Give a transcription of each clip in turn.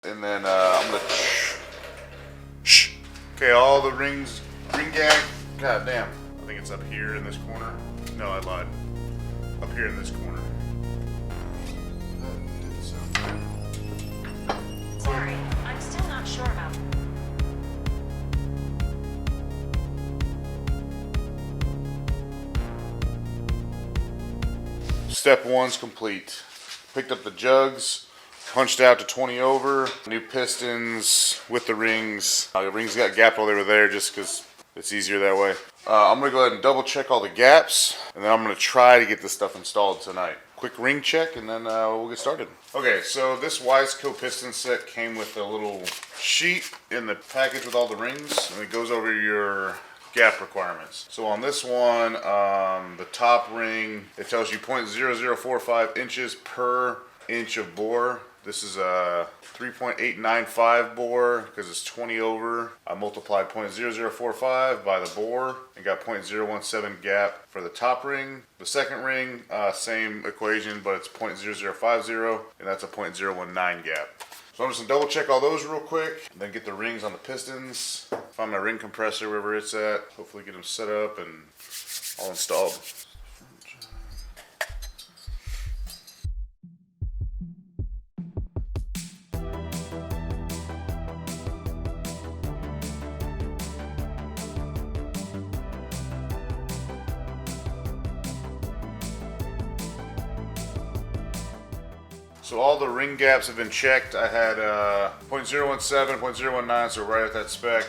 And then I'm gonna okay, all the ring gang. God damn. I think it's up here in this corner. No, I lied. Up here in this corner. Sorry, I'm still not sure about. Step one's complete. Picked up the jugs, punched out to 20 over. New pistons with the rings. The rings got gapped while they were there just because it's easier that way. I'm going to go ahead and double check all the gaps, and then I'm going to try to get this stuff installed tonight. Quick ring check, and then we'll get started. Okay, so this Wiseco piston set came with a little sheet in the package with all the rings, and it goes over your gap requirements. So on this one, the top ring, it tells you 0.0045 inches per inch of bore. This is a 3.895 bore because it's 20 over. I multiplied 0.0045 by the bore and got 0.017 gap for the top ring. The second ring, same equation, but it's 0.0050, and that's a 0.019 gap. So I'm just gonna double check all those real quick, and then get the rings on the pistons, find my ring compressor wherever it's at, hopefully get them set up and all installed. So all the ring gaps have been checked. I had 0.017, 0.019, so right at that spec.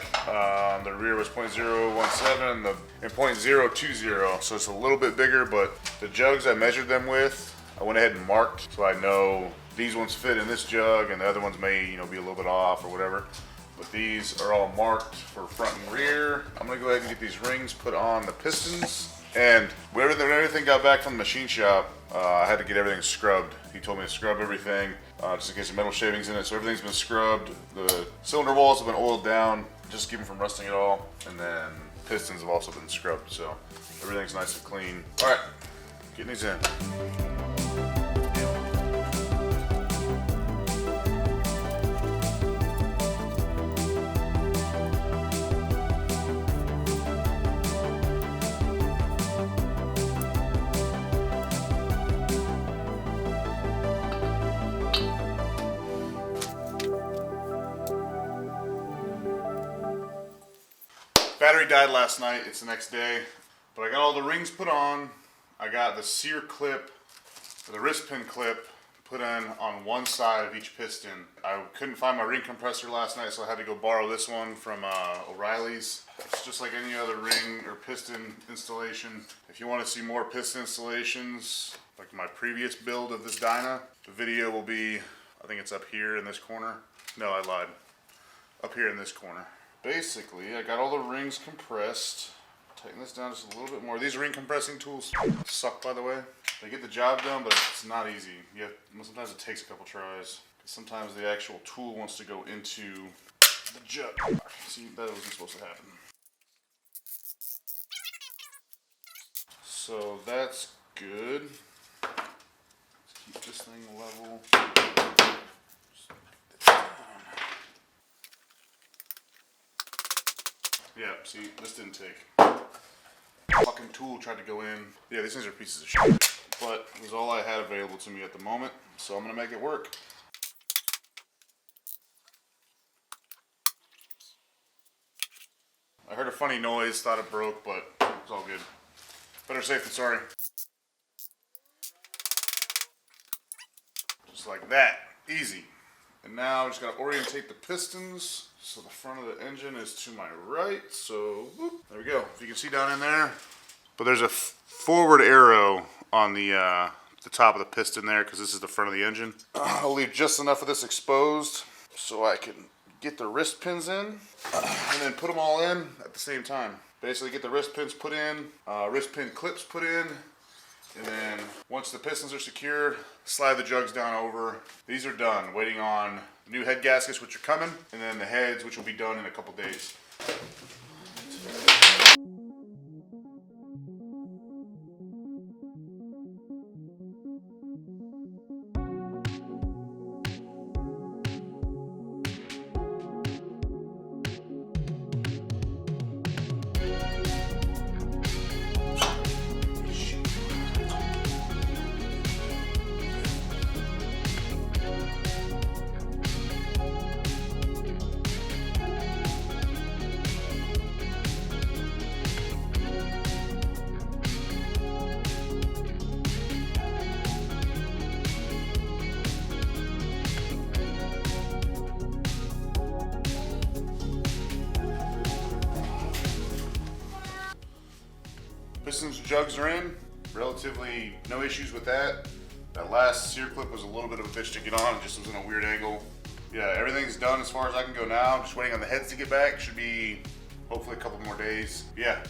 The rear was 0.017 and 0.020, so it's a little bit bigger, but the jugs I measured them with, I went ahead and marked, so I know these ones fit in this jug and the other ones may, be a little bit off or whatever. But these are all marked for front and rear. I'm gonna go ahead and get these rings put on the pistons. And when everything got back from the machine shop, I had to get everything scrubbed. He told me to scrub everything, just in case the metal shavings in it. So everything's been scrubbed. The cylinder walls have been oiled down, just to keep them from rusting at all. And then pistons have also been scrubbed, so everything's nice and clean. All right, getting these in. Battery died last night, it's the next day, but I got all the rings put on. I got the sear clip, the wrist pin clip, put in on one side of each piston. I couldn't find my ring compressor last night, so I had to go borrow this one from O'Reilly's. It's just like any other ring or piston installation. If you want to see more piston installations, like my previous build of this Dyna, the video will be, I think it's up here in this corner. No, I lied. Up here in this corner. Basically, I got all the rings compressed. Tighten this down just a little bit more. These ring compressing tools suck, by the way. They get the job done, but it's not easy. Sometimes it takes a couple tries. Sometimes the actual tool wants to go into the jug. See, that wasn't supposed to happen. So that's good. Let's keep this thing level. Yeah, see, this didn't take. Fucking tool tried to go in. Yeah, these things are pieces of shit. But it was all I had available to me at the moment, so I'm gonna make it work. I heard a funny noise, thought it broke, but it's all good. Better safe than sorry. Just like that, easy. And now I just gotta orientate the pistons so the front of the engine is to my right. So whoop, there we go. If you can see down in there, but there's a forward arrow on the top of the piston there because this is the front of the engine. I'll leave just enough of this exposed so I can get the wrist pins in and then put them all in at the same time. Basically get the wrist pins put in, wrist pin clips put in, and then once the pistons are secured, slide the jugs down over. These are done, waiting on the new head gaskets, which are coming, and then the heads, which will be done in a couple days. Pistons jugs are in. Relatively no issues with that. That last sear clip was a little bit of a bitch to get on. It just was in a weird angle. Yeah, everything's done as far as I can go now. Just waiting on the heads to get back. Should be hopefully a couple more days. Yeah,